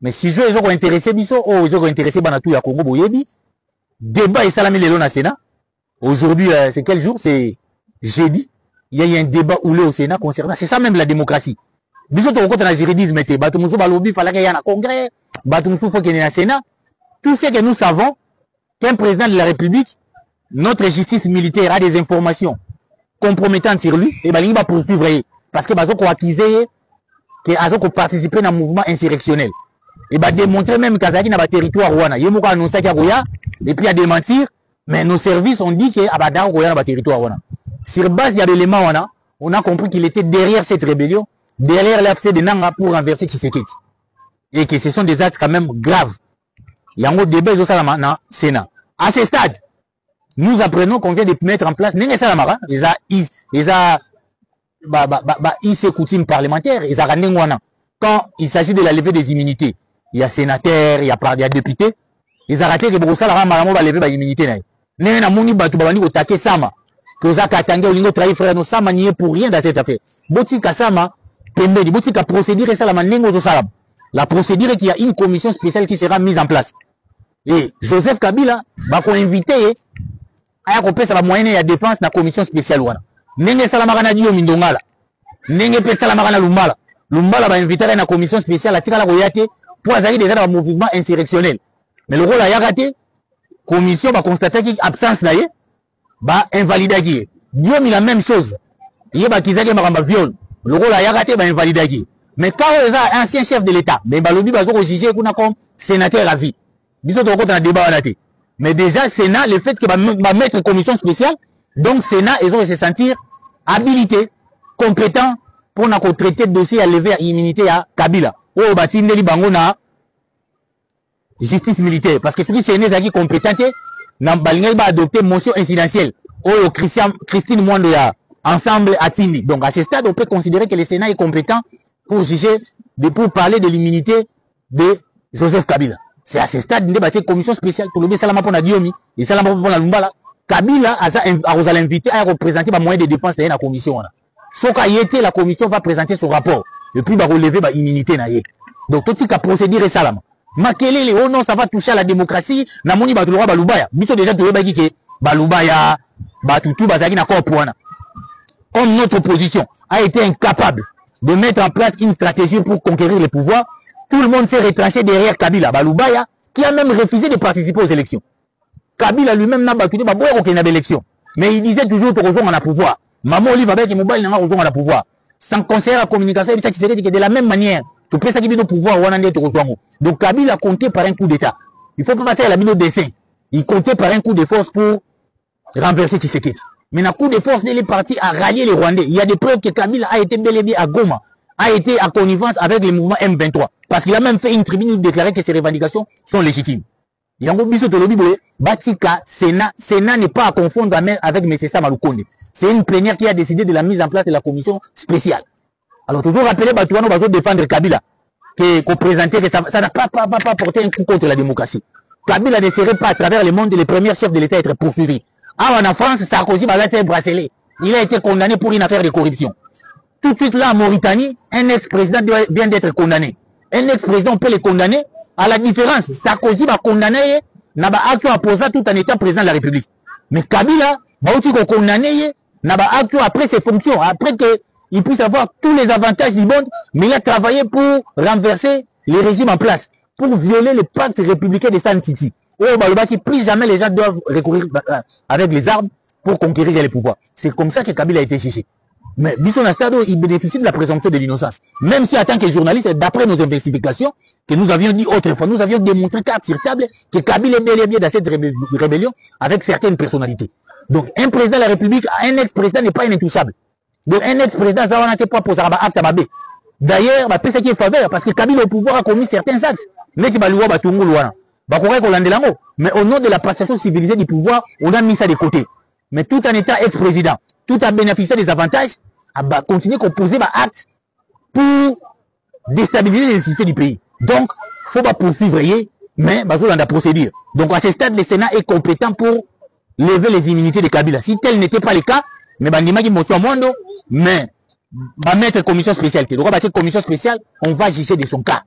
Mais si je les intéressé biso, oh, ils ont intéressé Banatou ya Congo Boyebi, débat et salami lelo na Sénat. Aujourd'hui, c'est quel jour? C'est jeudi. Il y a eu un débat houlé au Sénat concernant. C'est ça même la démocratie. Biso to côté na juridisme était Batumoussou balobi fallait qu'il y ait un congrès, Batumoussou faut qu'il y ait un Sénat. Tout ce que nous savons qu'un président de la République, notre justice militaire a des informations compromettantes sur lui et il va poursuivre parce que bazo ko accuser que azo ko participer dans mouvement insurrectionnel. Et va démontrer même qu'Azaki n'a pas territoire Rwanda. Il m'a annoncé qu'il y a et puis à démentir, mais nos services ont dit qu'il y a un territoire Rwanda. Sur base de l'élément on a compris qu'il était derrière cette rébellion, derrière l'AFC de Nanga pour renverser Tshisekedi. Et que ce sont des actes quand même graves. Il y a un débat au Sénat. À ce stade, nous apprenons qu'on vient de mettre en place les coutumes parlementaires, quand il s'agit de la levée des immunités. Il y a sénateur, il y a député. Ils ont raté que Bruxelles a levé les immunités. Nous avons attaqué Sama. Que vous avez attendu au niveau trahi frère, nous Sama n'y est pour rien dans cette affaire. Botika Sama, Pembedi, Botika procédure, la procédure qu'il y a une commission spéciale qui sera mise en place. Et Joseph Kabila va inviter à couper sa moyenne de défense dans la commission spéciale. Nenge Salamagana Dio Mindongala. Nenge Pe Salamagana Lumbala. Lumbala va inviter à la commission spéciale à Tikala Royate pour aller déjà dans le mouvement insurrectionnel. Mais le rôle a raté. Commission va constater qu'il y a absence d'ailleurs. Va invalider qui. Dio mi la même chose. Il y a Kizaki Maramba viol. Le rôle a raté va invalider qui. Mais quand il y a un ancien chef de l'État, mais Balobi va juger comme sénateur à vie. Bisous de côté dans le débat à la tête. Mais déjà, Sénat, le fait que va mettre une commission spéciale, donc Sénat, ils vont se sentir habilités, compétents pour traiter de dossier à lever l'immunité à Kabila. Oh, bâti Ndeli Bangona, justice militaire. Parce que celui qui est compétent, n'a pas adopté motion incidentielle. Oh, Christine Mwandoya, ensemble à Tindi. Donc à ce stade, on peut considérer que le Sénat est compétent pour juger, pour parler de l'immunité de Joseph Kabila. C'est à ce stade, il y a une commission spéciale pour le Salama pour la Diomi, et Salama pour la Lumbala. Kabila a invité à représenter les moyens de défense de la commission. Sauf qu'à la commission va présenter son rapport, et puis va relever l'immunité. Donc tout ce qui a procédé Salama. Makelele, oh non, ça va toucher à la démocratie, na moni ba tulora balubaya. Biso déjà tu ba ki balubaya, ba tutu bazaki na ko poana. Comme notre opposition a été incapable de mettre en place une stratégie pour conquérir le pouvoir, tout le monde s'est retranché derrière Kabila Balubaya, qui a même refusé de participer aux élections. Kabila lui-même n'a pas aucune élection. Mais il disait toujours que on a le pouvoir. Maman Olive avec Mobile n'a pas le pouvoir. Sans conseiller à la communication, il s'est dit que de la même manière, tu peux ça qui le pouvoir, on a dit donc Kabila comptait par un coup d'État. Il faut pas passer à la minute dessin. Il comptait par un coup de force pour renverser Tshisekedi. Mais un coup de force, il est parti à rallier les Rwandais. Il y a des preuves que Kabila a été bel et bien à Goma, a été en connivence avec le mouvement M23. Parce qu'il a même fait une tribune où il déclarait que ses revendications sont légitimes. Il y a un gros de l'objet, Batika, Sénat n'est pas à confondre avec M. Samaloukonde. C'est une plénière qui a décidé de la mise en place de la commission spéciale. Alors, toujours rappeler, Batouano va défendre Kabila, qu'on présentait que ça n'a pas porté un coup contre la démocratie. Kabila ne serait pas à travers le monde les premiers chefs de l'État à être poursuivis. Ah, en France, Sarkozy va être bracelet. Il a été condamné pour une affaire de corruption. Tout de suite là, en Mauritanie, un ex-président vient d'être condamné. Un ex-président peut le condamner. À la différence, Sarkozy va condamner, n'a pas acte apposé tout en étant président de la République. Mais Kabila va aussi condamner, n'a pas acte après ses fonctions, après qu'il puisse avoir tous les avantages du monde, mais il a travaillé pour renverser les régimes en place, pour violer le pacte républicain de San City. Oh, Balobaki, plus jamais les gens doivent recourir avec les armes pour conquérir les pouvoirs. C'est comme ça que Kabila a été jugé. Mais Bisson Astado, il bénéficie de la présomption de l'innocence. Même si en tant que journaliste, d'après nos investigations, que nous avions dit autrefois, nous avions démontré carte sur table que Kabila est bel et bien dans cette rébellion avec certaines personnalités. Donc un président de la République, un ex-président n'est pas intouchable. Donc un ex-président, ça n'a pas posé un acte à Babé. D'ailleurs, c'est ça qui est faveur, parce que Kabila au pouvoir a commis certains actes. Mais au nom de la passation civilisée du pouvoir, on a mis ça de côté. Mais tout en étant ex-président, tout en bénéficiant des avantages, à continuer à poser des actes pour déstabiliser les institutions du pays. Donc, il ne faut pas poursuivre, mais dans la procédure. Donc, à ce stade, le Sénat est compétent pour lever les immunités de Kabila. Si tel n'était pas le cas, mais va mettre une commission spéciale. Donc, cette commission spéciale, on va juger de son cas.